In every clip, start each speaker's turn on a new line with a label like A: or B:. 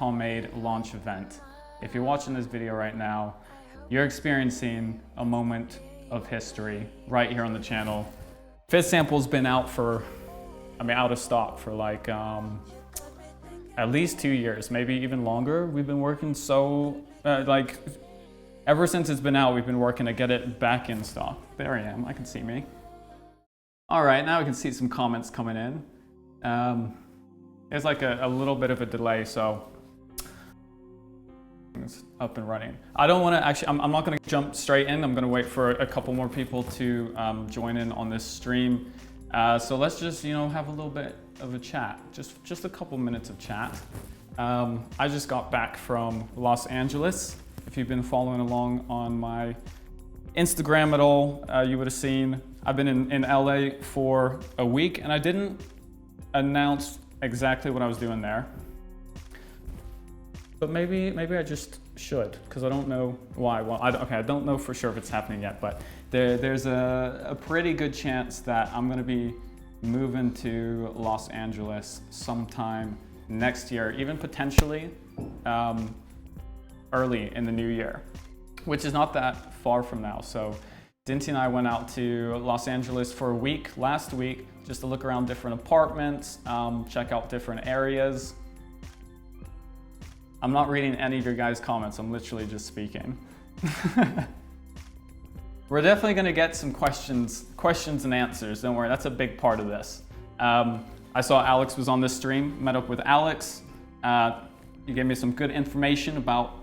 A: Pomade launch event. If you're watching this video right now, you're experiencing a moment of history right here on the channel. Fit Sample's been out of stock for like at least 2 years, maybe even longer. We've been working ever since it's been out, we've been working to get it back in stock. There I am, I can see me. All right, now we can see some comments coming in. There's like a little bit of a delay, so it's up and running. I don't want to actually, I'm not going to jump straight in. I'm going to wait for a couple more people to join in on this stream. So let's just, have a little bit of a chat, just a couple minutes of chat. I just got back from Los Angeles. If you've been following along on my Instagram at all, you would have seen I've been in LA for a week, and I didn't announce exactly what I was doing there. But maybe I just should, because I don't know why. Well, I don't know for sure if it's happening yet, but there's a pretty good chance that I'm gonna be moving to Los Angeles sometime next year, even potentially early in the new year, which is not that far from now. So Dinty and I went out to Los Angeles for a week last week, just to look around different apartments, check out different areas. I'm not reading any of your guys' comments, I'm literally just speaking. We're definitely gonna get some questions and answers, don't worry, that's a big part of this. I saw Alex was on this stream, met up with Alex. You gave me some good information about,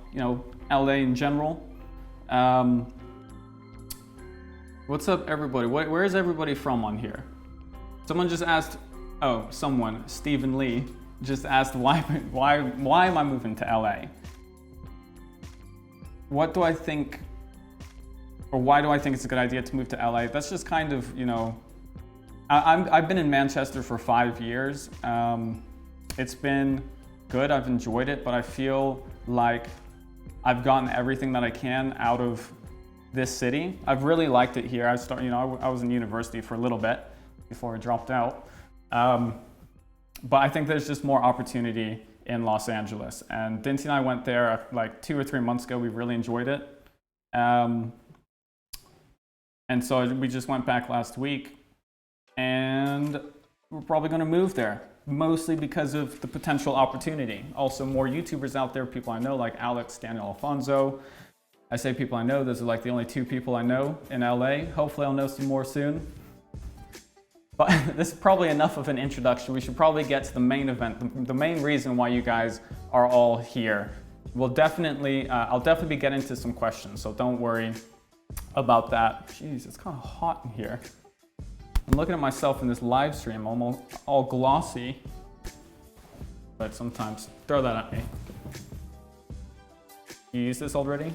A: LA in general. What's up, everybody? Where is everybody from on here? Someone just asked, Stephen Lee just asked why am I moving to LA? What do I think, or why do I think it's a good idea to move to LA? That's just kind of, I've been in Manchester for 5 years. It's been good, I've enjoyed it, but I feel like I've gotten everything that I can out of this city. I've really liked it here. I was in university for a little bit before I dropped out. But I think there's just more opportunity in Los Angeles. And Dinty and I went there like 2 or 3 months ago. We really enjoyed it. And so we just went back last week, and we're probably gonna move there, mostly because of the potential opportunity. Also more YouTubers out there, people I know like Alex, Daniel Alfonso. I say people I know, those are like the only 2 people I know in LA. Hopefully I'll know some more soon. But this is probably enough of an introduction. We should probably get to the main event, the main reason why you guys are all here. I'll definitely be getting to some questions, so don't worry about that. Jeez, it's kind of hot in here. I'm looking at myself in this live stream, almost all glossy. But sometimes, throw that at me. You used this already?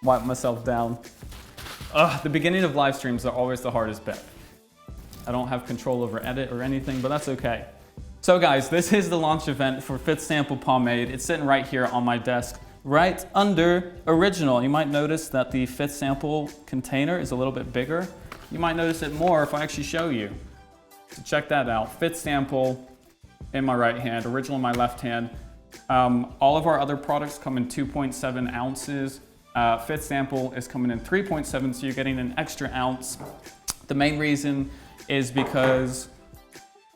A: Wipe myself down. The beginning of live streams are always the hardest bit. I don't have control over edit or anything, but that's okay. So guys, this is the launch event for Fit Sample Pomade. It's sitting right here on my desk, right under Original. You might notice that the Fit Sample container is a little bit bigger. You might notice it more if I actually show you. So check that out. Fit Sample in my right hand, Original in my left hand. All of our other products come in 2.7 ounces. Fit Sample is coming in 3.7, so you're getting an extra ounce. The main reason is because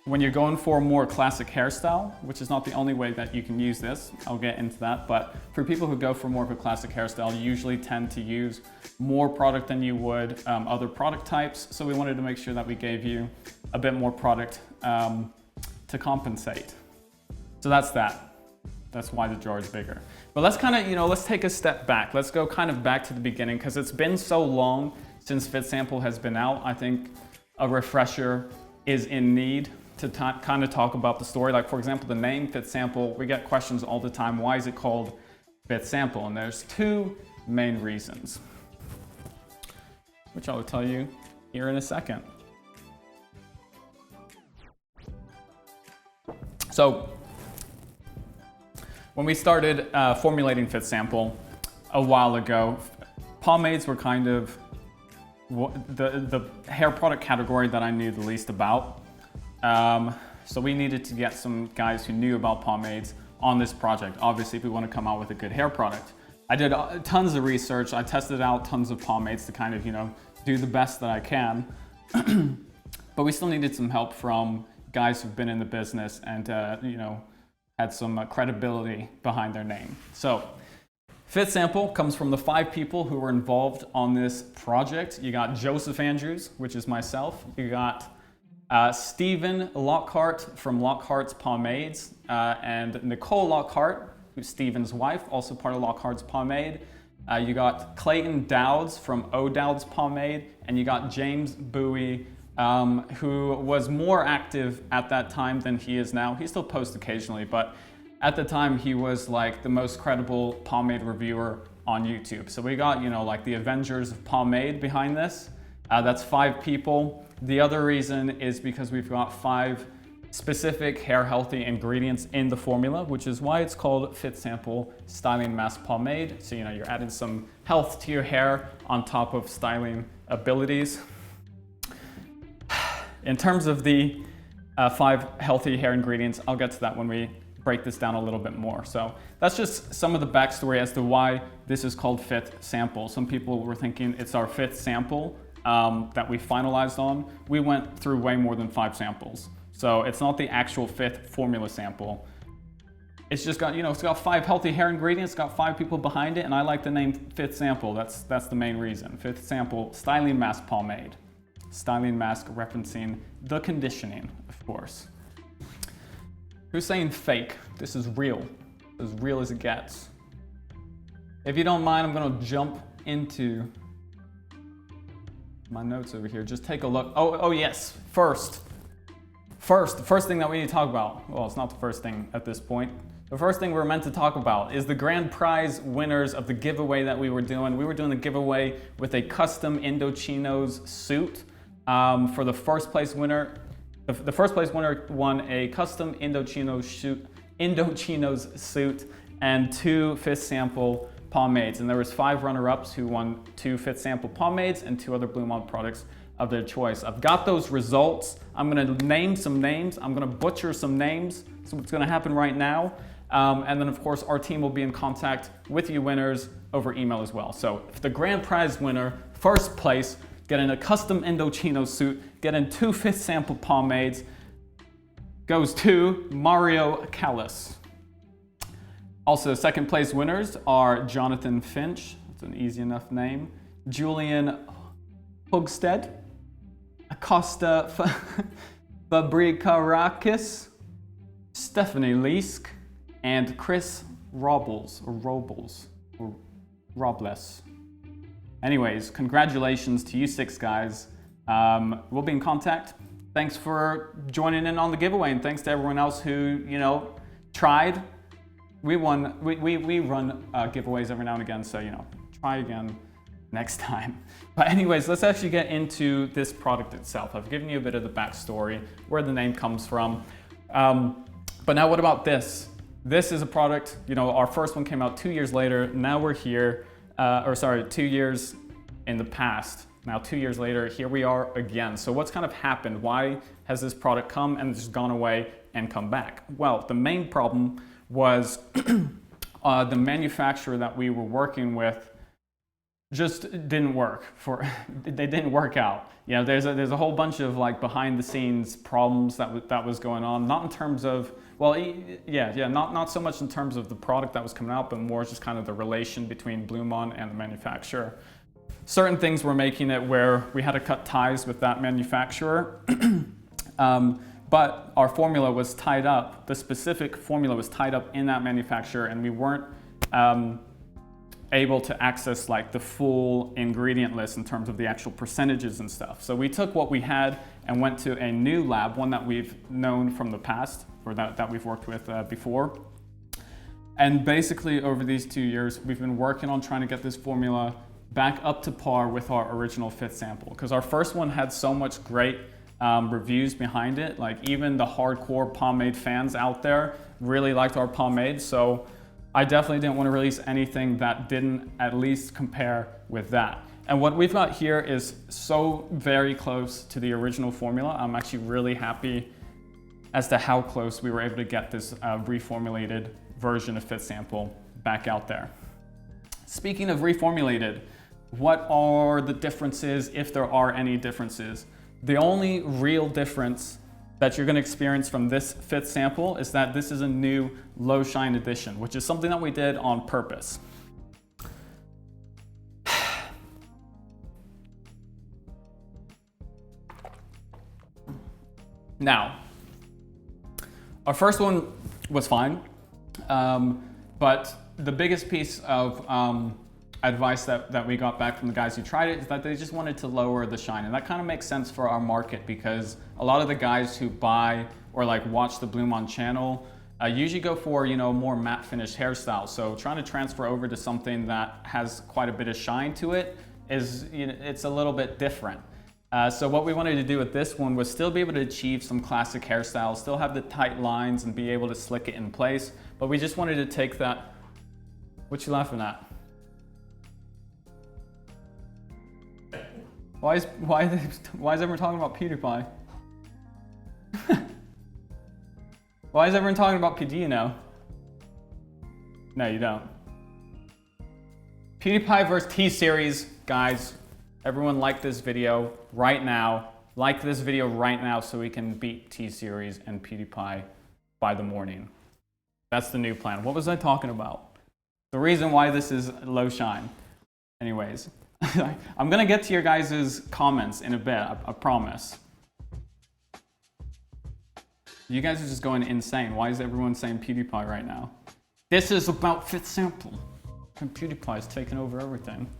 A: when you're going for a more classic hairstyle, which is not the only way that you can use this, I'll get into that, but for people who go for more of a classic hairstyle, you usually tend to use more product than you would other product types. So we wanted to make sure that we gave you a bit more product to compensate. So that's that. That's why the jar is bigger. But let's kind of, let's take a step back. Let's go kind of back to the beginning, because it's been so long since Fit Sample has been out. I think a refresher is in need to kind of talk about the story. Like for example, the name Fit Sample, we get questions all the time. Why is it called Fit Sample? And there's 2 main reasons, which I will tell you here in a second. So, when we started formulating Fit Sample a while ago, pomades were kind of the hair product category that I knew the least about. So we needed to get some guys who knew about pomades on this project. Obviously, if we want to come out with a good hair product. I did tons of research. I tested out tons of pomades to kind of, you know, do the best that I can. But we still needed some help from guys who've been in the business and, you know, had some credibility behind their name. So fifth sample comes from the 5 people who were involved on this project. You got Joseph Andrews, which is myself. You got Stephen Lockhart from Lockhart's Pomades, and Nicole Lockhart, who's Stephen's wife, also part of Lockhart's Pomade. You got Clayton Dowds from O'Dowd's Pomade, and you got James Bowie, who was more active at that time than he is now. He still posts occasionally, but at the time he was like the most credible pomade reviewer on YouTube. So we got, you know, like the Avengers of Pomade behind this. That's 5 people. The other reason is because we've got 5 specific hair healthy ingredients in the formula, which is why it's called Fifth Sample Styling Mask Pomade. So, you know, you're adding some health to your hair on top of styling abilities. In terms of the 5 healthy hair ingredients, I'll get to that when we break this down a little bit more. So that's just some of the backstory as to why this is called Fifth Sample. Some people were thinking it's our 5th sample that we finalized on. We went through way more than 5 samples. So it's not the actual 5th formula sample. It's just got, you know, it's got 5 healthy hair ingredients, it's got 5 people behind it, and I like the name Fifth Sample. That's the main reason. Fifth Sample Styling Mask Pomade. Styling mask referencing the conditioning, of course. Who's saying fake? This is real. As real as it gets. If you don't mind, I'm gonna jump into my notes over here. Just take a look. Oh yes, the first thing that we need to talk about. Well, it's not the first thing at this point. The first thing we're meant to talk about is the grand prize winners of the giveaway that we were doing. We were doing the giveaway with a custom Indochino's suit. For the first place winner, the first place winner won a custom Indochino's suit and 2 Fifth Sample pomades. And there was 5 runner-ups who won 2 Fifth Sample pomades and 2 other BluMaan products of their choice. I've got those results. I'm gonna name some names. I'm gonna butcher some names. So what's gonna happen right now. And then of course our team will be in contact with you winners over email as well. So if the grand prize winner, first place, getting a custom Indochino suit, getting 2 Fifth Sample pomades, goes to Mario Callis. Also, second place winners are Jonathan Finch, that's an easy enough name, Julian Hugstead, Acosta Fabrikarakis, Stephanie Leask, and Chris Robles. Anyways, congratulations to you 6 guys. We'll be in contact. Thanks for joining in on the giveaway, and thanks to everyone else who, you know, tried. We run giveaways every now and again, so, you know, try again next time. But anyways, let's actually get into this product itself. I've given you a bit of the backstory, where the name comes from. But now what about this? This is a product, you know, our first one came out 2 years later. Now we're here, 2 years in the past. Now 2 years later, here we are again. So what's kind of happened? Why has this product come and just gone away and come back? Well, the main problem was the manufacturer that we were working with just didn't work. They didn't work out. You know, there's a whole bunch of like behind the scenes problems that was going on. Not in terms of, well, not so much in terms of the product that was coming out, but more just kind of the relation between BluMaan and the manufacturer. Certain things were making it where we had to cut ties with that manufacturer. But our formula was tied up, the specific formula was tied up in that manufacturer, and we weren't able to access like the full ingredient list in terms of the actual percentages and stuff. So we took what we had and went to a new lab, one that we've known from the past, or that we've worked with before. And basically over these 2 years, we've been working on trying to get this formula back up to par with our original Fifth Sample, because our first one had so much great reviews behind it. Like even the hardcore pomade fans out there really liked our pomade. So I definitely didn't want to release anything that didn't at least compare with that. And what we've got here is so very close to the original formula. I'm actually really happy as to how close we were able to get this reformulated version of Fit Sample back out there. Speaking of reformulated, what are the differences, if there are any differences? The only real difference that you're going to experience from this Fit Sample is that this is a new Low Shine edition, which is something that we did on purpose. Now, our first one was fine, but the biggest piece of advice that we got back from the guys who tried it is that they just wanted to lower the shine. And that kind of makes sense for our market, because a lot of the guys who buy or like watch the BluMaan channel usually go for, you know, more matte finish hairstyles. So trying to transfer over to something that has quite a bit of shine to it is, you know, it's a little bit different. So what we wanted to do with this one was still be able to achieve some classic hairstyles, still have the tight lines and be able to slick it in place. But we just wanted to take that. What you laughing at? Why is everyone talking about PewDiePie? Why is everyone talking about PewDie now? No, you don't. PewDiePie versus T-Series, guys. Everyone like this video right now. Like this video right now so we can beat T-Series and PewDiePie by the morning. That's the new plan. What was I talking about? The reason why this is low shine. Anyways, I'm gonna get to your guys' comments in a bit, I promise. You guys are just going insane. Why is everyone saying PewDiePie right now? This is about Fit Sample, and PewDiePie is taking over everything.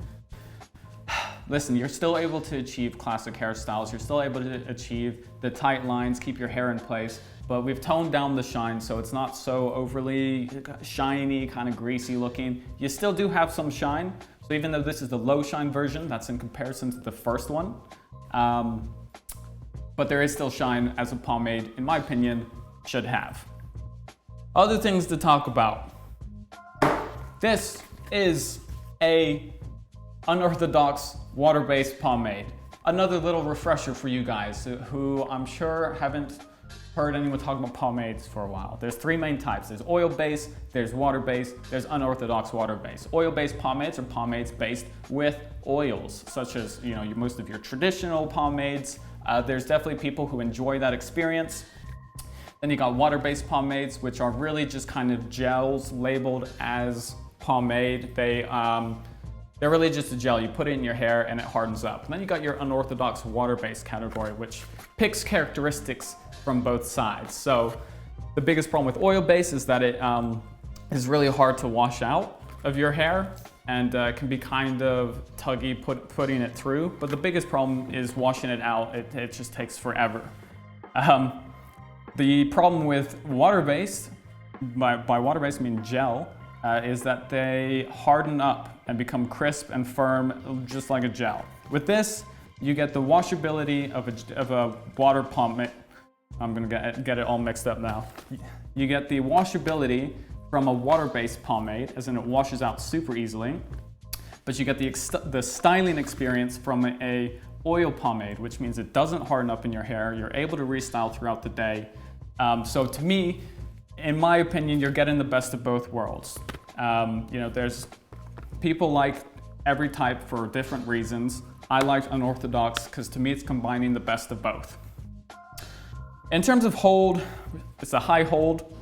A: Listen, you're still able to achieve classic hairstyles. You're still able to achieve the tight lines, keep your hair in place, but we've toned down the shine so it's not so overly shiny, kind of greasy looking. You still do have some shine. So even though this is the low shine version, that's in comparison to the first one. But there is still shine as a pomade, in my opinion, should have. Other things to talk about. This is a Unorthodox water-based pomade. Another little refresher for you guys who I'm sure haven't heard anyone talk about pomades for a while. There's three main types. There's oil-based, there's water-based, there's unorthodox water-based. Oil-based pomades are pomades based with oils, such as, you know, most of your traditional pomades. There's definitely people who enjoy that experience. Then you got water-based pomades, which are really just kind of gels labeled as pomade. They're really just a gel. You put it in your hair and it hardens up. And then you got your unorthodox water-based category, which picks characteristics from both sides. So the biggest problem with oil-based is that it is really hard to wash out of your hair and can be kind of tuggy putting it through. But the biggest problem is washing it out. It just takes forever. The problem with water-based, by water-based I mean gel, is that they harden up and become crisp and firm, just like a gel. With this, you get the washability of a water pomade. I'm gonna get it all mixed up now. You get the washability from a water-based pomade, as in it washes out super easily, but you get the styling experience from a oil pomade, which means it doesn't harden up in your hair. You're able to restyle throughout the day. So to me, in my opinion, you're getting the best of both worlds. You know, there's people like every type for different reasons. I like unorthodox because to me it's combining the best of both. In terms of hold, it's a high hold.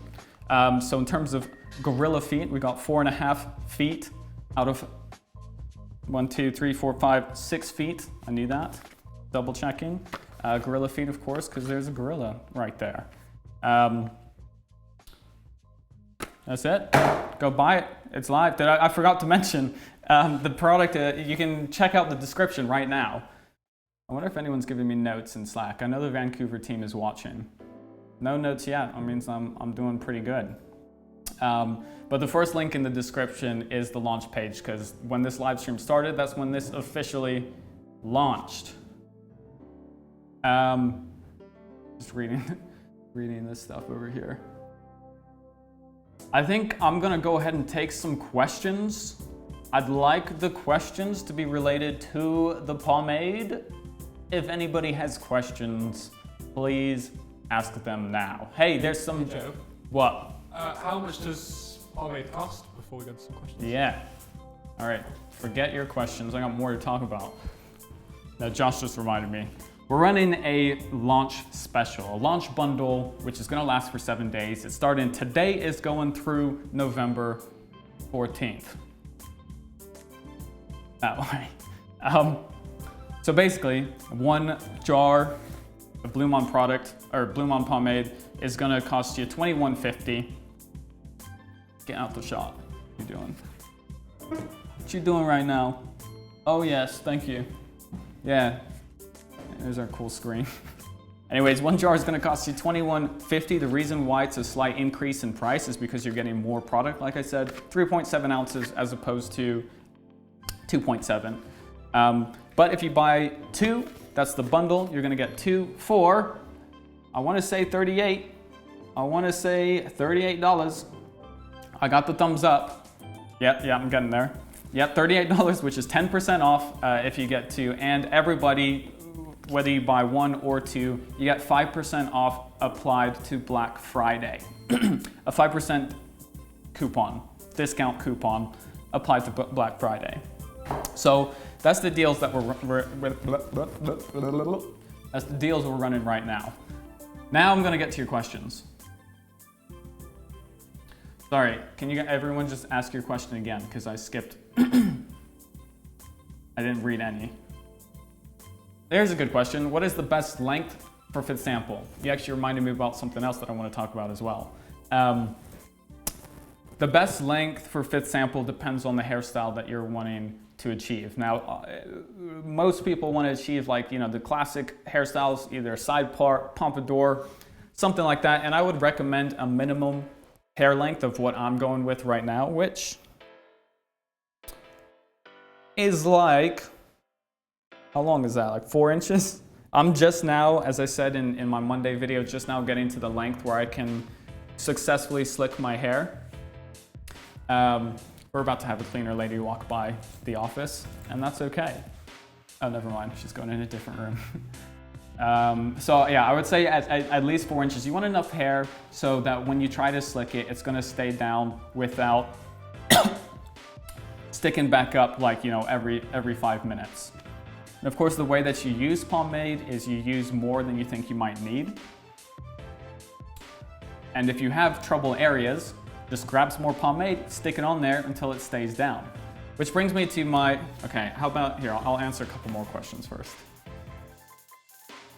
A: So in terms of gorilla feet, we got 4.5 feet out of 1, 2, 3, 4, 5, 6 feet. I need that. Double checking. Gorilla feet, of course, because there's a gorilla right there. That's it. Go buy it. It's live. I forgot to mention the product. You can check out the description right now. I wonder if anyone's giving me notes in Slack. I know the Vancouver team is watching. No notes yet. That means I'm doing pretty good. But the first link in the description is the launch page, because when this live stream started, that's when this officially launched. Just reading this stuff over here. I think I'm gonna go ahead and take some questions. I'd like the questions to be related to the pomade. If anybody has questions, please ask them now. Hey, there's some...
B: Joe,
A: What?
B: how much does pomade cost before we go to some questions?
A: Yeah. All right, forget your questions. I got more to talk about. Now, Josh just reminded me. We're running a launch special, a launch bundle, which is gonna last for 7 days. It's starting today, is going through November 14th. That way. So basically, 1 jar of BluMaan product, or BluMaan pomade, is gonna cost you $21.50. Get out the shot. What you doing? What you doing right now? Oh yes, thank you. Yeah, there's our cool screen. Anyways, 1 jar is gonna cost you $21.50. The reason why it's a slight increase in price is because you're getting more product. Like I said, 3.7 ounces as opposed to 2.7. But if you buy 2, that's the bundle. You're gonna get 2 for, I wanna say 38. I wanna say $38. I got the thumbs up. Yeah, I'm getting there. Yep, $38, which is 10% off if you get 2. And everybody, whether you buy 1 or 2, you get 5% off applied to Black Friday. A 5% coupon, discount coupon applied to Black Friday. So that's the deals that we're running right now. Now I'm gonna get to your questions. Sorry, can you everyone just ask your question again? Because I skipped. I didn't read any. There's a good question. What is the best length for fit sample? You actually reminded me about something else that I want to talk about as well. The best length for fit sample depends on the hairstyle that you're wanting to achieve. Now, most people want to achieve the classic hairstyles, either side part, pompadour, something like that. And I would recommend a minimum hair length of what I'm going with right now, which is like, how long is that? Like 4 inches? I'm just now, as I said in my Monday video, just now getting to the length where I can successfully slick my hair. We're about to have a cleaner lady walk by the office, and that's okay. Oh, never mind, she's going in a different room. So yeah, I would say at least 4 inches. You want enough hair so that when you try to slick it, it's gonna stay down without sticking back up every 5 minutes. And of course, the way that you use pomade is you use more than you think you might need. And if you have trouble areas, just grab some more pomade, stick it on there until it stays down. Which brings me to okay, how about here, I'll answer a couple more questions first.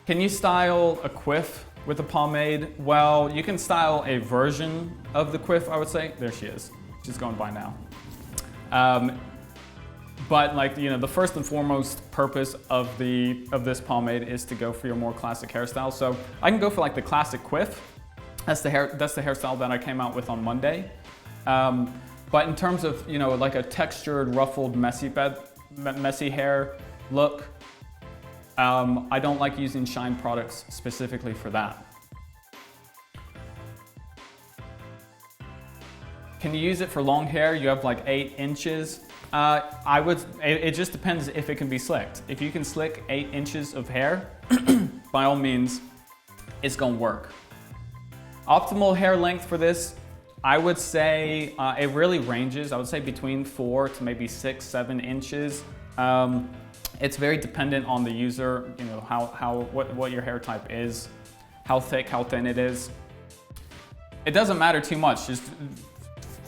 A: Can you style a quiff with a pomade? Well, you can style a version of the quiff, I would say. There she is, she's going by now. But the first and foremost purpose of this pomade is to go for your more classic hairstyle. So I can go for the classic quiff. That's the hairstyle that I came out with on Monday. But in terms of a textured, ruffled, messy hair look, I don't like using Shine products specifically for that. Can you use it for long hair? You have 8 inches. It just depends if it can be slicked. If you can slick 8 inches of hair, by all means, it's gonna work. Optimal hair length for this, I would say it really ranges. I would say between 4 to maybe 6, 7 inches. It's very dependent on the user, what your hair type is, how thick, how thin it is. It doesn't matter too much. Just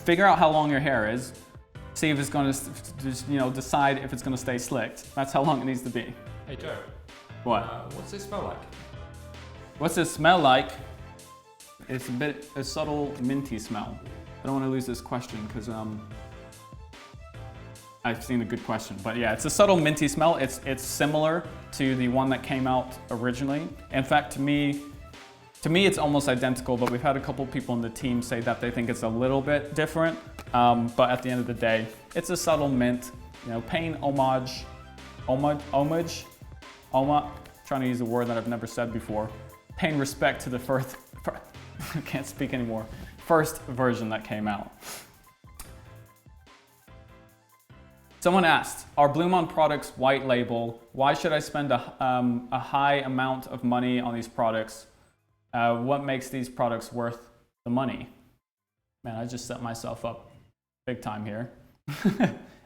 A: figure out how long your hair is. See if it's going to, decide if it's going to stay slicked. That's how long it needs to be.
B: Hey Joe.
A: What?
B: What's it smell like?
A: What's it smell like? It's a subtle minty smell. I don't want to lose this question because I've seen a good question. But yeah, it's a subtle minty smell. It's similar to the one that came out originally. In fact, to me it's almost identical, but we've had a couple people in the team say that they think it's a little bit different. But at the end of the day, it's a subtle mint, paying homage, trying to use a word that I've never said before, paying respect to the first, I can't speak anymore, first version that came out. Someone asked, are BluMaan products white label? Why should I spend a high amount of money on these products What makes these products worth the money? Man, I just set myself up big time here.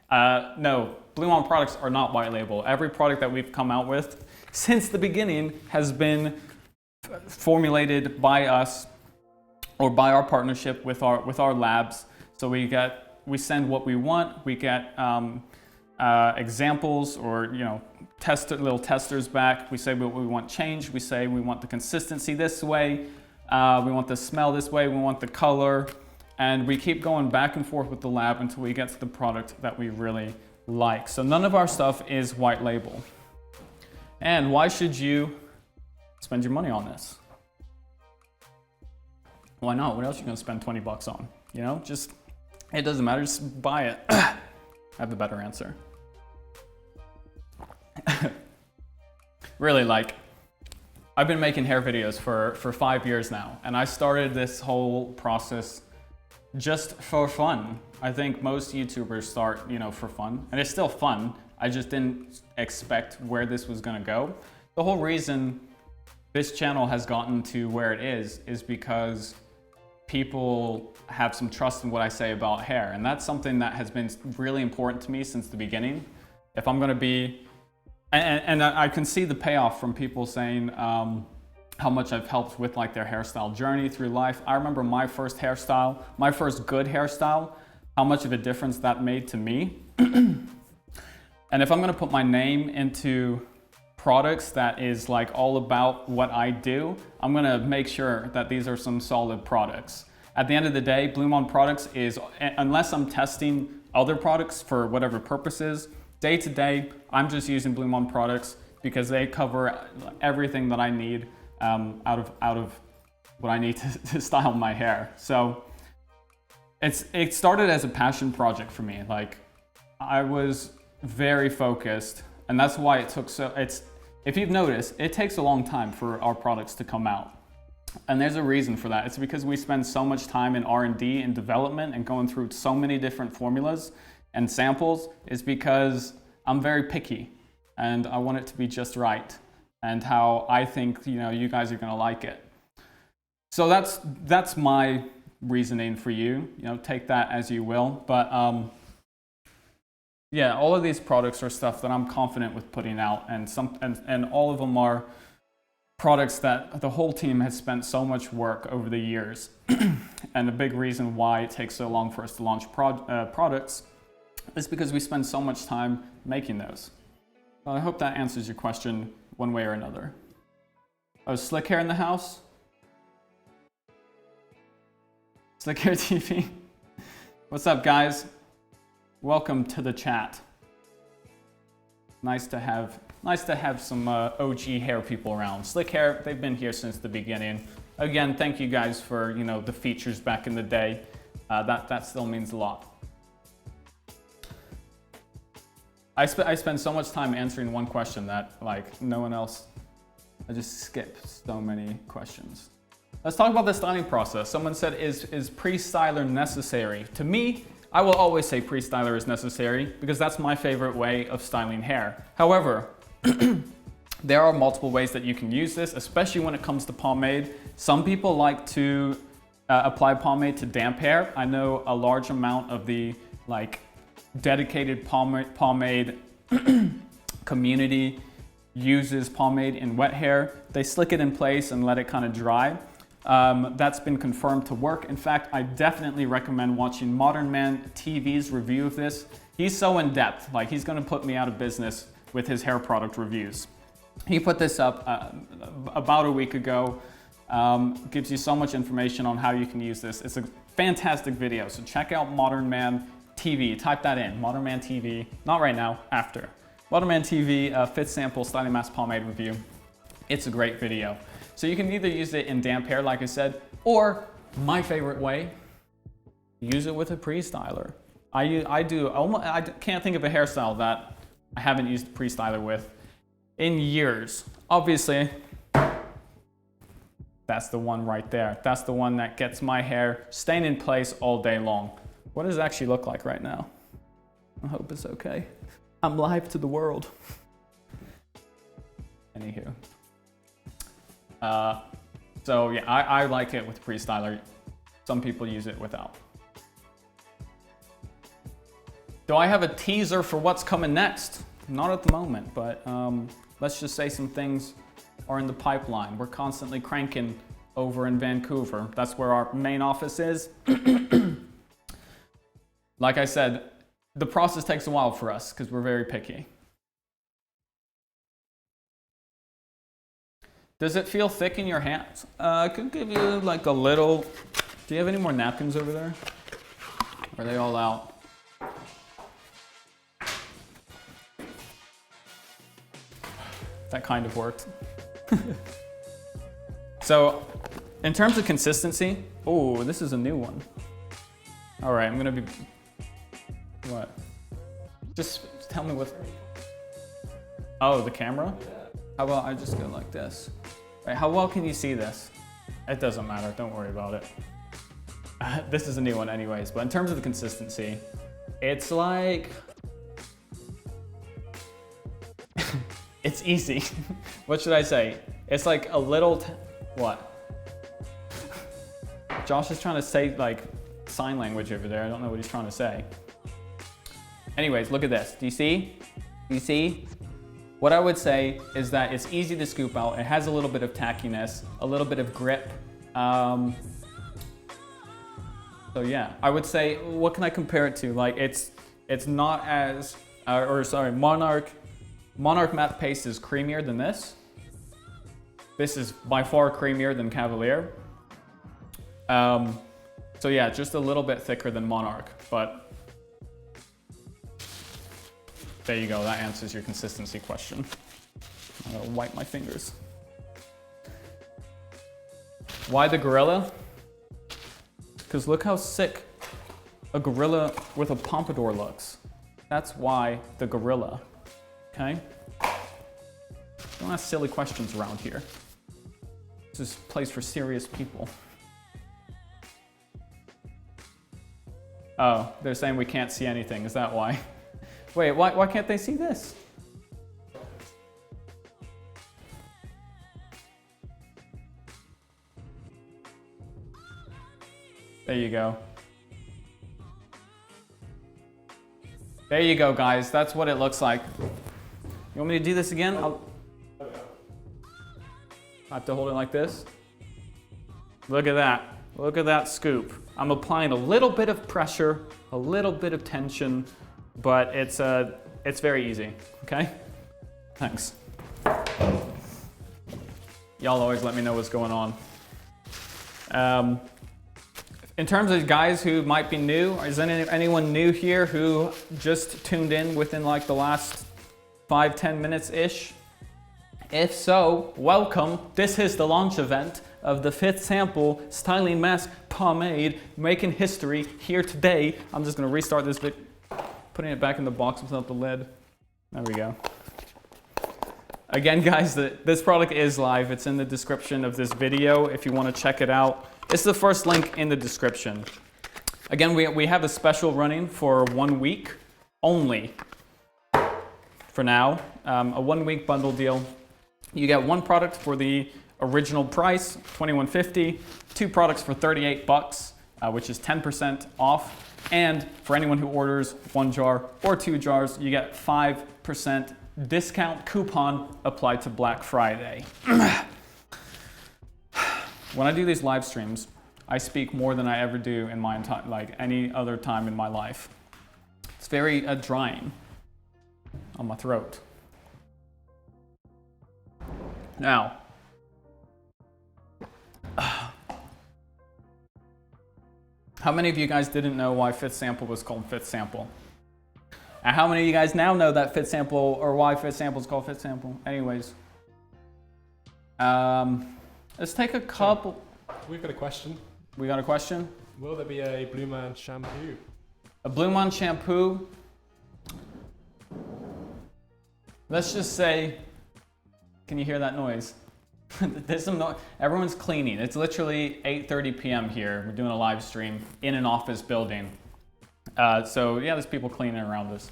A: No, BluMaan products are not white label. Every product that we've come out with since the beginning has been formulated by us or by our partnership with our labs. So we send what we want. We get examples or little testers back. We say what we want changed. We say we want the consistency this way. We want the smell this way. We want the color. And we keep going back and forth with the lab until we get to the product that we really like. So none of our stuff is white label. And why should you spend your money on this? Why not? What else are you gonna spend 20 bucks on? Just, it doesn't matter, just buy it. I have the better answer. Really, I've been making hair videos for 5 years now, and I started this whole process just for fun. I think most YouTubers start, for fun, and it's still fun. I just didn't expect where this was gonna go. The whole reason this channel has gotten to where it is because people have some trust in what I say about hair, and that's something that has been really important to me since the beginning. If I'm gonna be, and I can see the payoff from people saying how much I've helped with their hairstyle journey through life. I remember my first hairstyle, my first good hairstyle, how much of a difference that made to me. And if I'm gonna put my name into products that is all about what I do, I'm gonna make sure that these are some solid products. At the end of the day, BluMaan products is, unless I'm testing other products for whatever purposes, day to day, I'm just using BluMaan products because they cover everything that I need out of what I need to style my hair. So it started as a passion project for me. I was very focused, and that's why it took if you've noticed, it takes a long time for our products to come out. And there's a reason for that. It's because we spend so much time in R&D and development and going through so many different formulas and samples. Is because I'm very picky and I want it to be just right and how I think you guys are gonna like it. So that's my reasoning for you. Take that as you will. But yeah, all of these products are stuff that I'm confident with putting out, and all of them are products that the whole team has spent so much work over the years. And the big reason why it takes so long for us to launch products is because we spend so much time making those. Well, I hope that answers your question one way or another. Oh, Slick Hair in the house? Slick Hair TV? What's up, guys? Welcome to the chat. Nice to have some OG hair people around. Slick Hair, they've been here since the beginning. Again, thank you guys for the features back in the day. That still means a lot. I spend so much time answering one question that no one else. I just skip so many questions. Let's talk about the styling process. Someone said, is pre-styler necessary? To me, I will always say pre-styler is necessary because that's my favorite way of styling hair. However, there are multiple ways that you can use this, especially when it comes to pomade. Some people like to apply pomade to damp hair. I know a large amount of the dedicated pomade community uses pomade in wet hair. They slick it in place and let it kind of dry. That's been confirmed to work. In fact, I definitely recommend watching Modern Man TV's review of this. He's so in depth, he's gonna put me out of business with his hair product reviews. He put this up about a week ago. Gives you so much information on how you can use this. It's a fantastic video, so check out Modern Man TV. Type that in, Modern Man TV. Not right now, after. Modern Man TV, Fit Sample Styling Mask Pomade Review. It's a great video. So you can either use it in damp hair, like I said, or my favorite way, use it with a pre-styler. I can't think of a hairstyle that I haven't used a pre-styler with in years. Obviously, that's the one right there. That's the one that gets my hair staying in place all day long. What does it actually look like right now? I hope it's okay. I'm live to the world. Anywho. So yeah, I like it with pre-styler. Some people use it without. Do I have a teaser for what's coming next? Not at the moment, but let's just say some things are in the pipeline. We're constantly cranking over in Vancouver. That's where our main office is. Like I said, the process takes a while for us because we're very picky. Does it feel thick in your hands? I could give you like a little. Do you have any more napkins over there? Or are they all out? That kind of worked. So, in terms of consistency, oh, this is a new one. All right, I'm gonna be, what? Just tell me what. Oh, the camera? How about I just go like this? Right, how well can you see this? It doesn't matter, don't worry about it. This is a new one anyways, but in terms of the consistency, it's like, it's easy. What should I say? It's like a little, what? Josh is trying to say like sign language over there. I don't know what he's trying to say. Anyways, look at this. Do you see? Do you see? What I would say is that it's easy to scoop out. It has a little bit of tackiness, a little bit of grip. So yeah, I would say, what can I compare it to? Like it's not as, Monarch Matte Paste is creamier than this. This is by far creamier than Cavalier. So yeah, just a little bit thicker than Monarch, but there you go, that answers your consistency question. I'm gonna wipe my fingers. Why the gorilla? Because look how sick a gorilla with a pompadour looks. That's why the gorilla, okay? Don't ask silly questions around here. This is a place for serious people. Oh, they're saying we can't see anything, is that why? Wait, why can't they see this? There you go. There you go, guys. That's what it looks like. You want me to do this again? I have to hold it like this. Look at that. Look at that scoop. I'm applying a little bit of pressure, a little bit of tension, but it's very easy, okay? Thanks. Y'all always let me know what's going on. In terms of guys who might be new, is anyone new here who just tuned in within like the last 5-10 minutes-ish? If so, welcome. This is the launch event of the 5th sample styling mask pomade, making history here today. I'm just gonna restart this bit, putting it back in the box without the lid. There we go. Again, guys, this product is live. It's in the description of this video if you want to check it out. It's the first link in the description. Again, we have a special running for 1 week only for now. A 1 week bundle deal. You get 1 product for the original price, $21.50, 2 products for $38, which is 10% off. And for anyone who orders 1 jar or 2 jars, you get 5% discount coupon applied to Black Friday. When I do these live streams, I speak more than I ever do in my entire, like any other time in my life. It's very drying on my throat. Now, how many of you guys didn't know why 5th sample was called 5th sample? And how many of you guys now know that 5th sample, or why 5th sample is called 5th sample? Anyways, let's take a couple.
B: We've got a question.
A: We got a question?
B: Will there be a BluMaan shampoo?
A: A BluMaan shampoo? Let's just say, can you hear that noise? There's some noise. Everyone's cleaning. It's literally 8:30 p.m. here. We're doing a live stream in an office building. So yeah, there's people cleaning around us.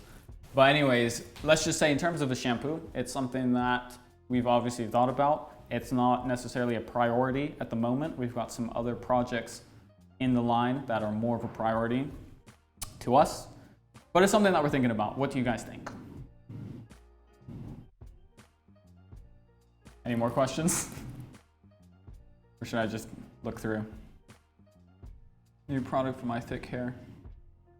A: But anyways, let's just say in terms of a shampoo, it's something that we've obviously thought about. It's not necessarily a priority at the moment. We've got some other projects in the line that are more of a priority to us, but it's something that we're thinking about. What do you guys think? Any more questions? Or should I just look through? New product for my thick hair.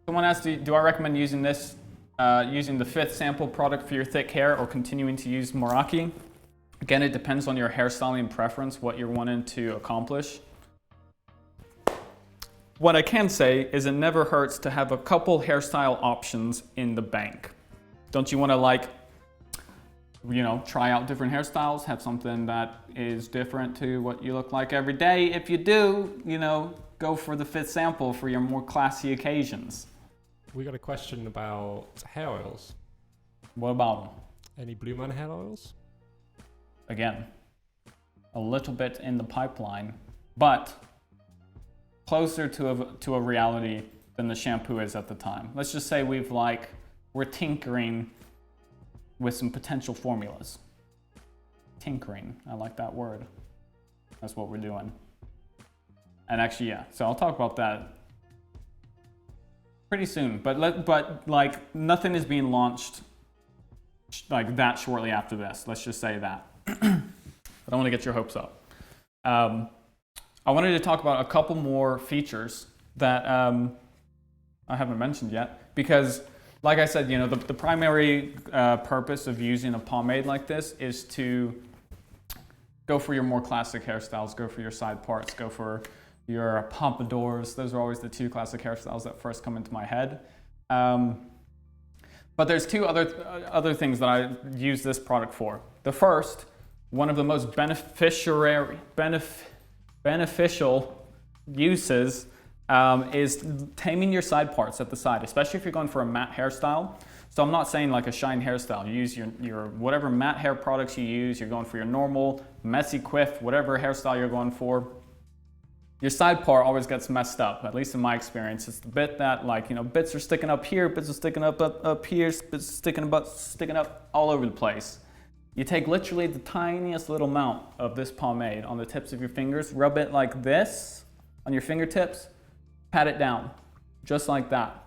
A: Someone asked, do I recommend using this, using the 5th sample product for your thick hair or continuing to use Meraki? Again, it depends on your hairstyling preference, what you're wanting to accomplish. What I can say is it never hurts to have a couple hairstyle options in the bank. Don't you want to, like, you know, try out different hairstyles, have something that is different to what you look like every day? If you do, you know, go for the 5th sample for your more classy occasions.
B: We got a question about hair oils.
A: What about them?
B: Any BluMaan hair oils?
A: Again, a little bit in the pipeline, but closer to a reality than the shampoo is at the time. Let's just say we're tinkering with some potential formulas. Tinkering, I like that word. That's what we're doing. And actually, yeah, so I'll talk about that pretty soon, but like nothing is being launched like that shortly after this. Let's just say that. I don't want to get your hopes up. I wanted to talk about a couple more features that I haven't mentioned yet, because like I said, you know, the primary purpose of using a pomade like this is to go for your more classic hairstyles, go for your side parts, go for your pompadours. Those are always the 2 classic hairstyles that first come into my head. But there's 2 other things that I use this product for. The first, one of the most beneficial uses is taming your side parts at the side, especially if you're going for a matte hairstyle. So I'm not saying like a shine hairstyle. Use your whatever matte hair products you use. You're going for your normal, messy quiff, whatever hairstyle you're going for. Your side part always gets messed up, at least in my experience. It's the bit that, like, you know, bits are sticking up here, bits are sticking up here, bits sticking up all over the place. You take literally the tiniest little amount of this pomade on the tips of your fingers, rub it like this on your fingertips, pat it down, just like that.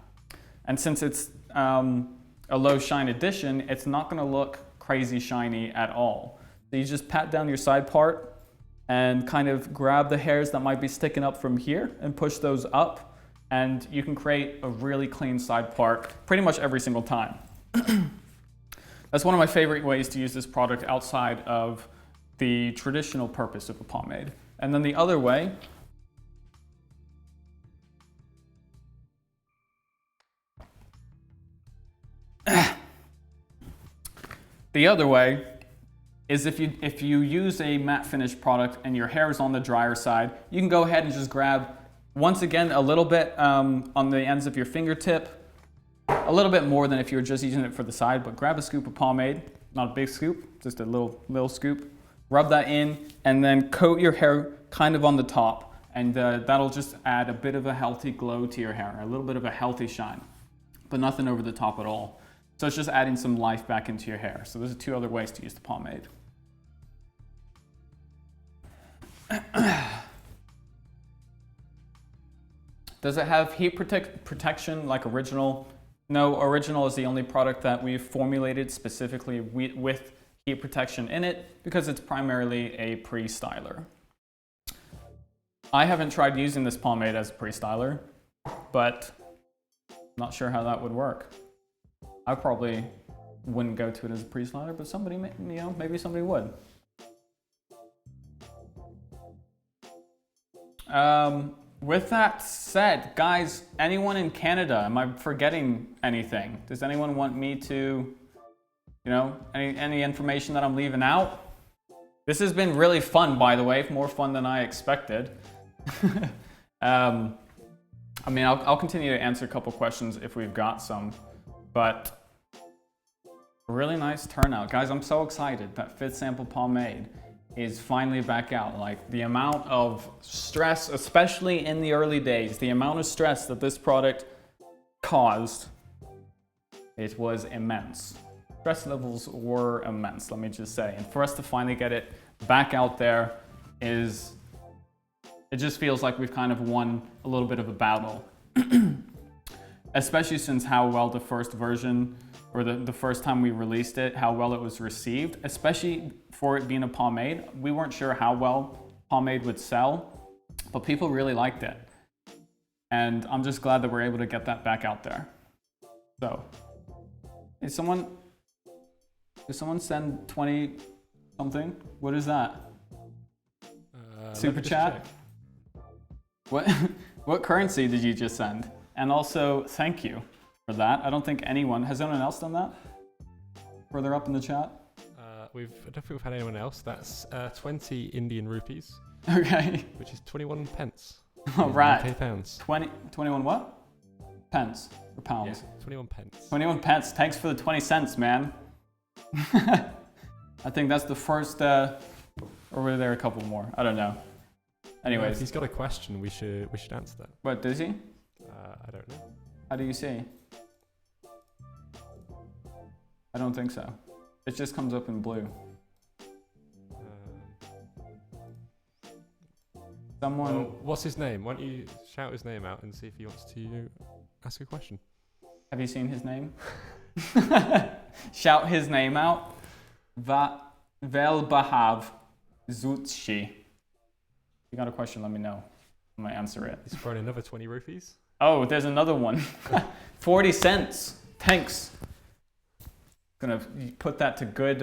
A: And since it's a low shine edition, it's not gonna look crazy shiny at all. So you just pat down your side part and kind of grab the hairs that might be sticking up from here and push those up, and you can create a really clean side part pretty much every single time. That's one of my favorite ways to use this product outside of the traditional purpose of a pomade. And then the other way is if you use a matte finish product and your hair is on the drier side, you can go ahead and just grab, once again, a little bit on the ends of your fingertip, a little bit more than if you were just using it for the side, but grab a scoop of pomade, not a big scoop, just a little scoop, rub that in, and then coat your hair kind of on the top, and that'll just add a bit of a healthy glow to your hair, a little bit of a healthy shine, but nothing over the top at all. So it's just adding some life back into your hair. So those are 2 other ways to use the pomade. Does it have heat protection like Original? No, Original is the only product that we've formulated specifically with heat protection in it because it's primarily a pre-styler. I haven't tried using this pomade as a pre-styler, but not sure how that would work. I probably wouldn't go to it as a pre-styler, but somebody, you know, maybe somebody would. With that said, guys, anyone in Canada, am I forgetting anything? Does anyone want me to, you know, any information that I'm leaving out? This has been really fun, by the way, more fun than I expected. I mean, I'll continue to answer a couple questions if we've got some, but a really nice turnout. Guys, I'm so excited that 5th Sample Pomade is finally back out. Like, the amount of stress, especially in the early days, the amount of stress that this product caused, it was immense. Stress levels were immense, let me just say. And for us to finally get it back out there is, it just feels like we've kind of won a little bit of a battle. Especially since how well the first version, or the first time we released it, how well it was received, especially for it being a pomade. We weren't sure how well pomade would sell, but people really liked it. And I'm just glad that we're able to get that back out there. So, did someone send 20 something? What is that? Super chat? What currency did you just send? And also, thank you for that. I don't think has anyone else done that? Further up in the chat?
B: I don't think we've had anyone else. That's 20 Indian rupees.
A: Okay.
B: Which is 21 pence.
A: All right.
B: UK pounds.
A: 21 what? Pence or pounds?
B: Yeah, 21 pence.
A: 21 pence. Thanks for the 20 cents, man. I think that's the first, or were there a couple more? I don't know. Anyways.
B: If he's got a question, we should answer that.
A: What, does he?
B: I don't know.
A: How do you see? I don't think so. It just comes up in blue. Someone...
B: Well, what's his name? Why don't you shout his name out and see if he wants to ask a question?
A: Have you seen his name? Shout his name out. Velbahav Zutshi. If you got a question, let me know. I might answer it.
B: He's thrown another 20 rupees.
A: Oh, there's another one. 40 cents. Thanks. Gonna put that to good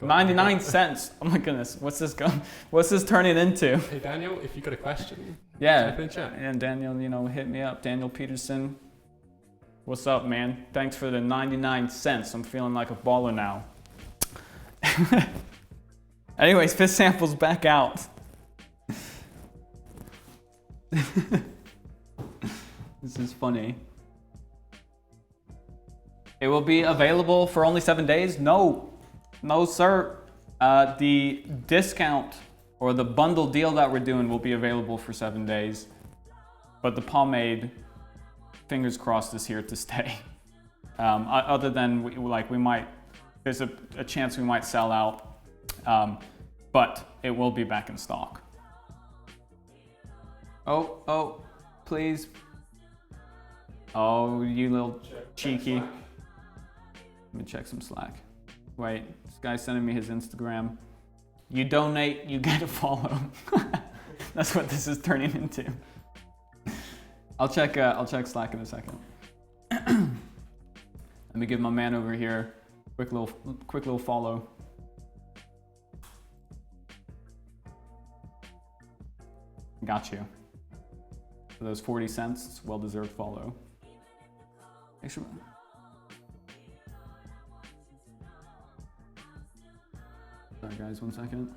A: 99 cents. Oh my goodness. What's this turning into?
B: Hey Daniel, if you got a question,
A: yeah.
B: type in chat.
A: And Daniel, hit me up. Daniel Peterson. What's up, man? Thanks for the 99 cents. I'm feeling like a baller now. Anyways, Fifth Sample's back out. This is funny. It will be available for only 7 days? No, sir. The discount or the bundle deal that we're doing will be available for 7 days. But the pomade, fingers crossed, is here to stay. Other than we might, there's a chance we might sell out, but it will be back in stock. Oh, please. Oh, you little cheeky. Let me check some Slack. Wait, this guy's sending me his Instagram. You donate, you get a follow. That's what this is turning into. I'll check Slack in a second. Let me give my man over here quick little follow. Got you. For those 40 cents, it's a well-deserved follow. Make sure. Sorry guys, 1 second.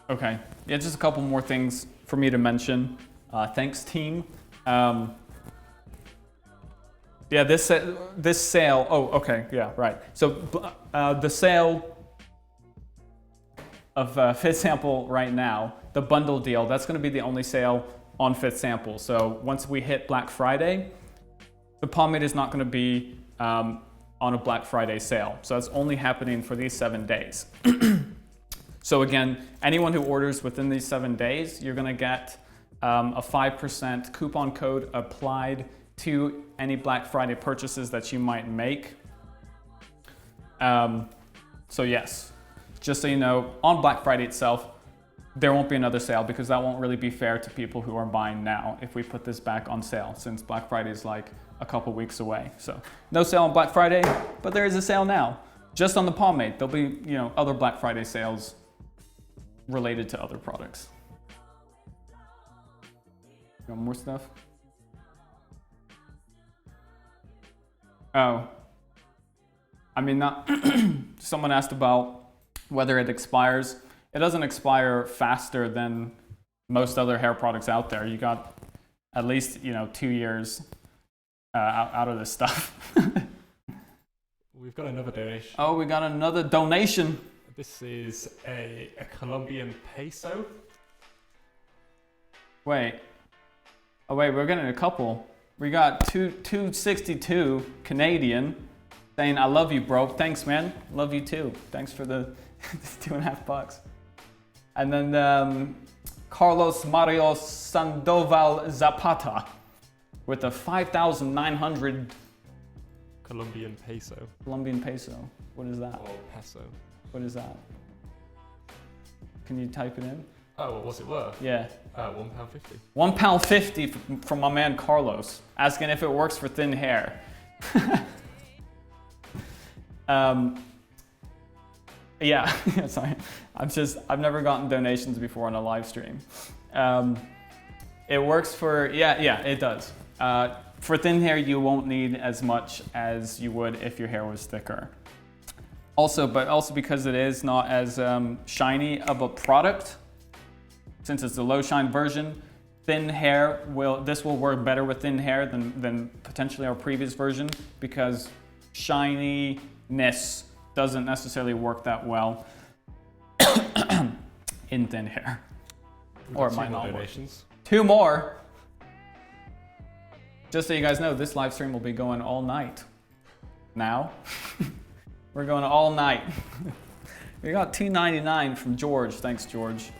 A: Okay, yeah, just a couple more things for me to mention. Thanks, team. Yeah, this sale. Oh, okay, yeah, right. So the sale of Fifth Sample right now, the bundle deal, that's going to be the only sale on Fifth Sample. So once we hit Black Friday, the pomade is not going to be on a Black Friday sale. So that's only happening for these 7 days. So again, anyone who orders within these 7 days, you're going to get a 5% coupon code applied to any Black Friday purchases that you might make. So yes, just so you know, on Black Friday itself, there won't be another sale because that won't really be fair to people who are buying now if we put this back on sale, since Black Friday is like a couple weeks away. So no sale on Black Friday, but there is a sale now. Just on the pomade, there'll be, other Black Friday sales related to other products. Got more stuff? Oh, I mean, someone asked about whether it expires. It doesn't expire faster than most other hair products out there. You got at least 2 years out of this stuff.
B: We've got another donation.
A: Oh, we got another donation.
B: This is a Colombian peso.
A: Wait. Oh wait, we're getting a couple. We got 262 Canadian saying, I love you, bro. Thanks, man. Love you too. Thanks for the $2.50. And then Carlos Mario Sandoval Zapata with a 5,900
B: Colombian peso.
A: Colombian peso. What is that?
B: Or peso.
A: What is that? Can you type it in?
B: Oh, what was it worth?
A: Yeah.
B: £1.50.
A: £1.50 from my man Carlos, asking if it works for thin hair. Yeah, sorry. I've never gotten donations before on a live stream. It works for, yeah, it does. For thin hair, you won't need as much as you would if your hair was thicker. Also because it is not as shiny of a product, since it's the low shine version, thin hair this will work better with thin hair than potentially our previous version, because shininess doesn't necessarily work that well in thin hair. Or it might not work. 2 more. Just so you guys know, this live stream will be going all night. Now, we're going all night. We got $2.99 from George. Thanks, George.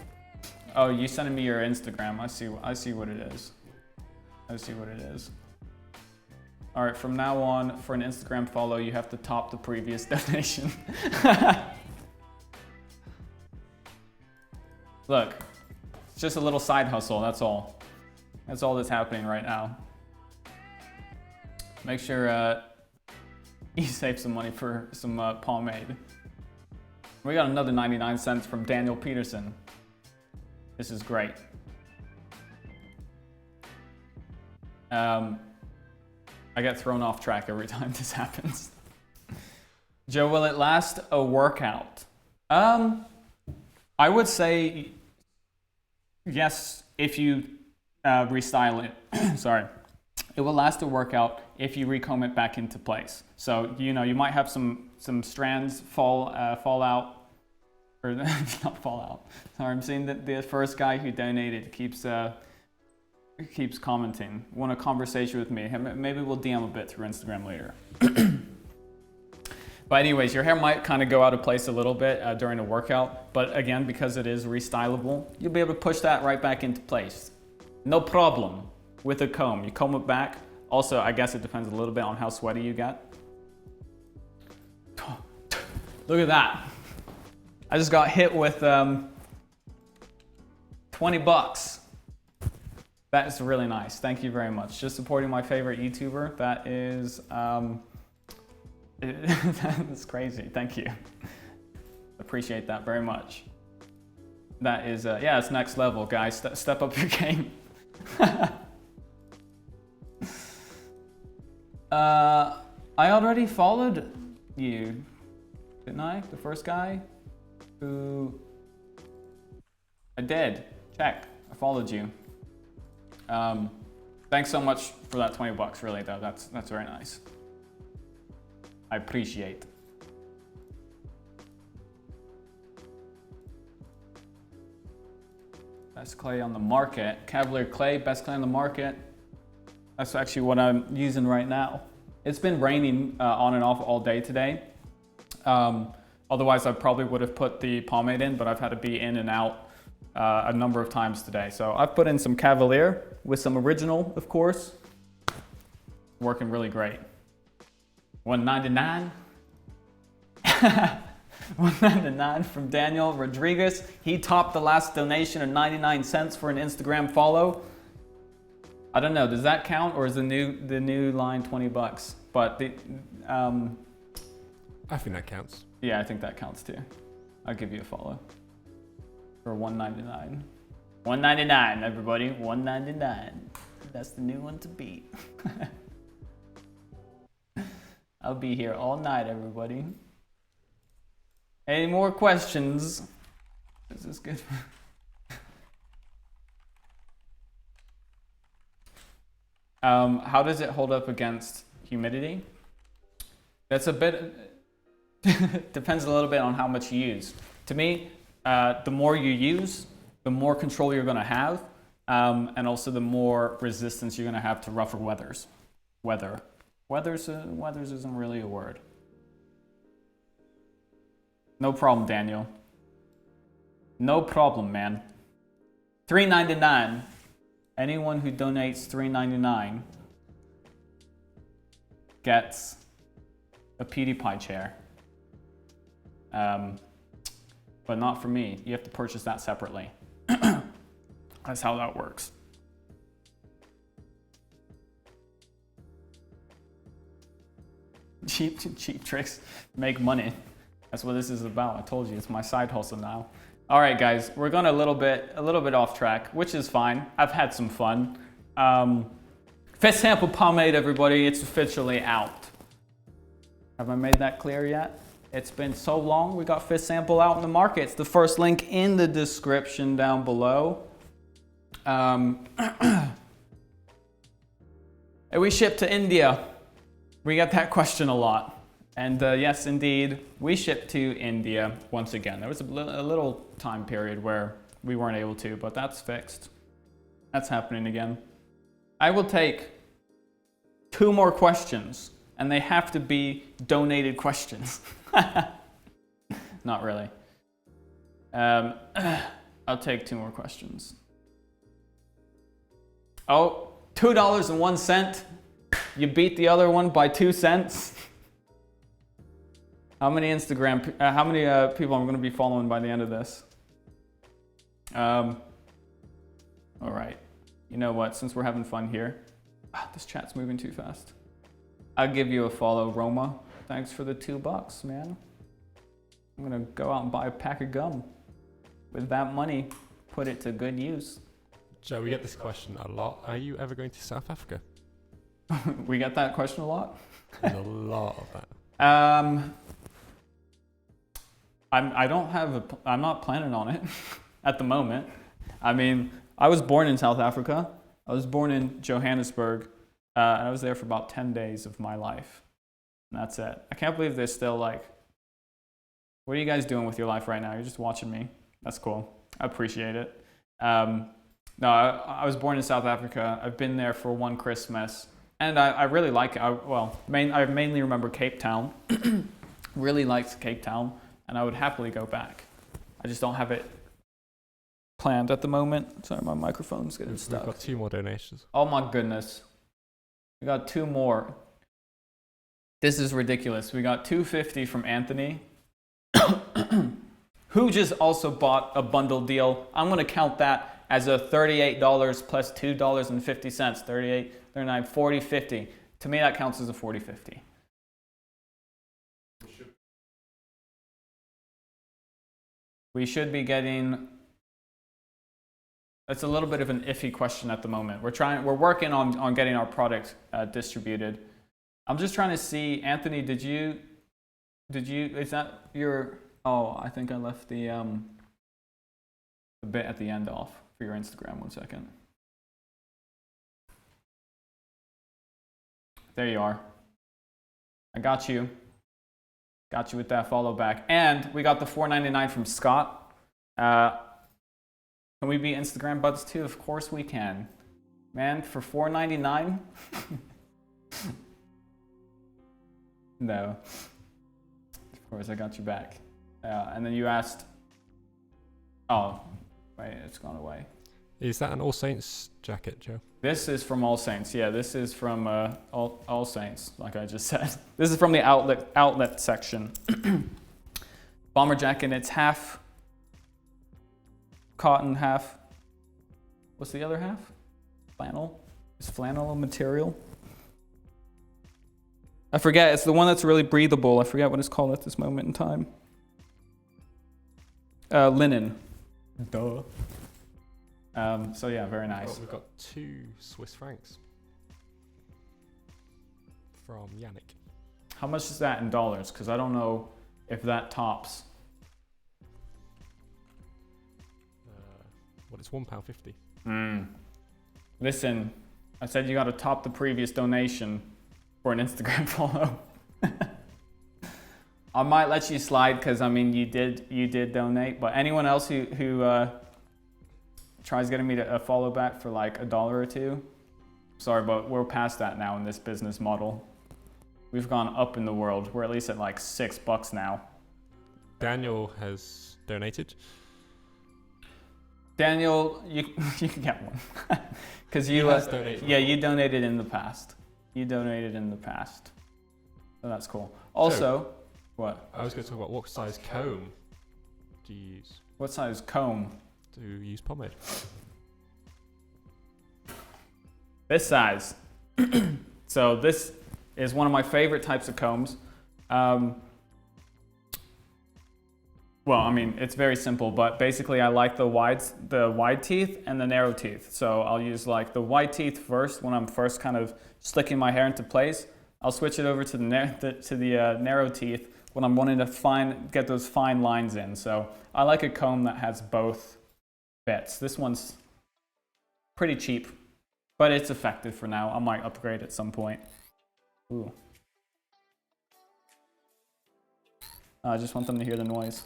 A: Oh, you sending me your Instagram. I see what it is. I see what it is. All right, from now on, for an Instagram follow, you have to top the previous donation. Look, it's just a little side hustle, that's all. That's all that's happening right now. Make sure you save some money for some pomade. We got another 99 cents from Daniel Peterson. This is great. I get thrown off track every time this happens. Joe, will it last a workout? I would say yes if you restyle it. Sorry. It will last a workout if you recomb it back into place. So, you might have some strands fall out, or not fall out. Sorry, I'm seeing that the first guy who donated keeps commenting. Want a conversation with me? Maybe we'll DM a bit through Instagram later. But anyways, your hair might kind of go out of place a little bit during a workout, but again, because it is restylable, you'll be able to push that right back into place. No problem with a comb. You comb it back. Also, I guess it depends a little bit on how sweaty you get. Look at that. I just got hit with 20 bucks. That is really nice. Thank you very much. Just supporting my favorite YouTuber. That is, that's crazy. Thank you. Appreciate that very much. That is, yeah, it's next level, guys. Step up your game. I already followed you, didn't I? The first guy who I did. Check. I followed you. Thanks so much for that 20 bucks, really, though. That's very nice. I appreciate. Best clay on the market. Cavalier clay, best clay on the market. That's actually what I'm using right now. It's been raining on and off all day today. Otherwise, I probably would have put the pomade in, but I've had to be in and out a number of times today. So I've put in some Cavalier with some original, of course. Working really great. $1.99. $1.99 from Daniel Rodriguez. He topped the last donation of 99 cents for an Instagram follow. I don't know, does that count, or is the new line 20 bucks? But the
B: I think that counts.
A: Yeah, I think that counts too. I'll give you a follow for $1.99. $1.99, everybody. $1.99. That's the new one to beat. I'll be here all night, everybody. Any more questions? This is good. How does it hold up against humidity? That's a bit, depends a little bit on how much you use. To me, the more you use, the more control you're gonna have. and also the more resistance you're gonna have to rougher weathers. Weathers isn't really a word. No problem, Daniel. No problem, man. $3.99. Anyone who donates $3.99 gets a PewDiePie chair. But not for me. You have to purchase that separately. That's how that works. Cheap tricks make money. That's what this is about. I told you, it's my side hustle now. All right, guys, we're going a little bit off track, which is fine. I've had some fun. Fit Sample Pomade, everybody, it's officially out. Have I made that clear yet? It's been so long. We got Fit Sample out in the market. It's the first link in the description down below. And we ship to India. We get that question a lot. And yes, indeed, we ship to India once again. There was a little time period where we weren't able to, but that's fixed. That's happening again. I will take 2 more questions, and they have to be donated questions. Not really. I'll take 2 more questions. Oh, $2.01. You beat the other one by 2 cents. How many how many people I'm going to be following by the end of this? All right. You know what? Since we're having fun here, this chat's moving too fast. I'll give you a follow, Roma. Thanks for the $2, man. I'm going to go out and buy a pack of gum. With that money, put it to good use.
B: Joe, we get this question a lot. Are you ever going to South Africa?
A: We get that question a lot?
B: There's a lot of that.
A: I'm not planning on it at the moment. I mean, I was born in South Africa. I was born in Johannesburg. And I was there for about 10 days of my life. And that's it. I can't believe they're still like, what are you guys doing with your life right now? You're just watching me. That's cool. I appreciate it. No, I was born in South Africa. I've been there for 1 Christmas. And I really like it. I mainly remember Cape Town. Really liked Cape Town. And I would happily go back. I just don't have it planned at the moment. Sorry, my microphone's getting stuck.
B: We've got 2 more donations.
A: Oh my goodness. We got 2 more. This is ridiculous. We got $2.50 from Anthony, who just also bought a bundle deal. I'm going to count that as a $38 plus $2.50. 38, 39, 40, 50. To me, that counts as a 40-50. We should be getting... It's a little bit of an iffy question at the moment. We're working on getting our product distributed. I'm just trying to see, Anthony, did you, is that your, oh, I think I left the bit at the end off for your Instagram. 1 second. There you are. I got you. Got you with that follow back. And we got the $4.99 from Scott. Can we be Instagram buds too? Of course we can. Man, for $4.99? No. Of course, I got you back. And then you asked... Oh, wait, it's gone away.
B: Is that an All Saints jacket, Joe?
A: This is from All Saints. Yeah, this is from All Saints, like I just said. This is from the outlet section. Bomber jacket, it's half cotton, half... What's the other half? Flannel? Is flannel a material? I forget. It's the one that's really breathable. I forget what it's called at this moment in time. Linen. Duh. So yeah, very nice.
B: Well, we've got 2 Swiss francs from Yannick.
A: How much is that in dollars? Because I don't know if that tops.
B: Well, it's £1.50.
A: Listen, I said you got to top the previous donation for an Instagram follow. I might let you slide because I mean you did donate, but anyone else who tries getting me to follow back for like $1 or $2. Sorry, but we're past that now in this business model. We've gone up in the world. We're at least at like $6 now.
B: Daniel has donated.
A: Daniel, you can get one. Because you, yeah, you donated in the past. You donated in the past. So that's cool. Also, what?
B: I was going to talk about what size comb do you use
A: What size comb?
B: to use pomade?
A: This size. So this is one of my favorite types of combs. Well, I mean, it's very simple, but basically I like the wide teeth and the narrow teeth. So I'll use like the wide teeth first when I'm first kind of slicking my hair into place. I'll switch it over to the narrow teeth when I'm wanting to get those fine lines in. So I like a comb that has both bits. This one's pretty cheap, but it's effective for now. I might upgrade at some point. Ooh. I just want them to hear the noise.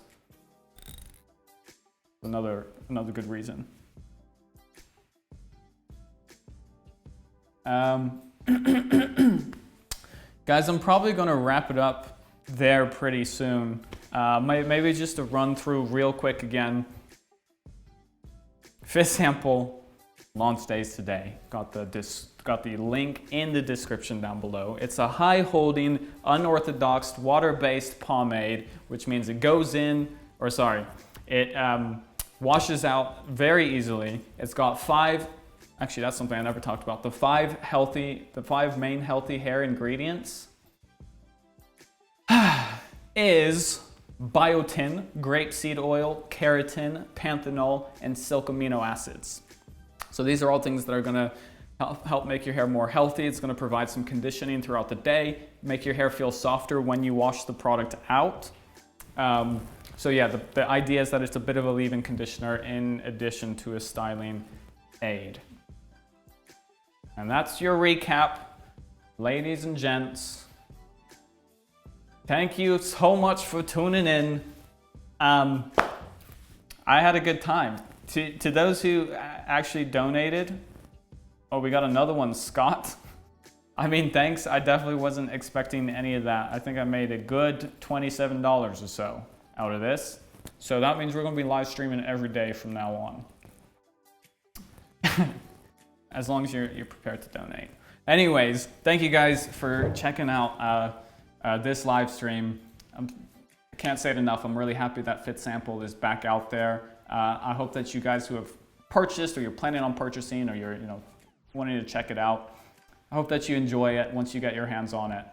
A: Another good reason. Guys, I'm probably going to wrap it up there pretty soon. Maybe just to run through real quick again. Fit sample launch days today. Got the link in the description down below. It's a high holding, unorthodox, water-based pomade, which means it goes in, or sorry, it washes out very easily. It's got actually that's something I never talked about. The five main healthy hair ingredients is biotin, grapeseed oil, keratin, panthenol, and silk amino acids. So these are all things that are gonna help make your hair more healthy. It's gonna provide some conditioning throughout the day, make your hair feel softer when you wash the product out. So yeah, the idea is that it's a bit of a leave-in conditioner in addition to a styling aid. And that's your recap, ladies and gents. Thank you so much for tuning in. I had a good time. To those who actually donated, oh, we got another one, Scott. I mean, thanks. I definitely wasn't expecting any of that. I think I made a good $27 or so out of this. So that means we're going to be live streaming every day from now on. As long as you're prepared to donate. Anyways, thank you guys for checking out this live stream. I can't say it enough. I'm really happy that Fit Sample is back out there. I hope that you guys who have purchased or you're planning on purchasing or you're wanting to check it out, I hope that you enjoy it once you get your hands on it.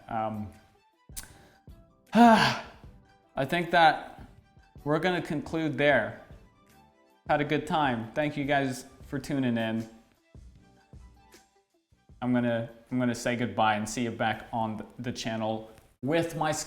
A: I think that we're going to conclude there. Had a good time. Thank you guys for tuning in. I'm gonna say goodbye and see you back on the channel with my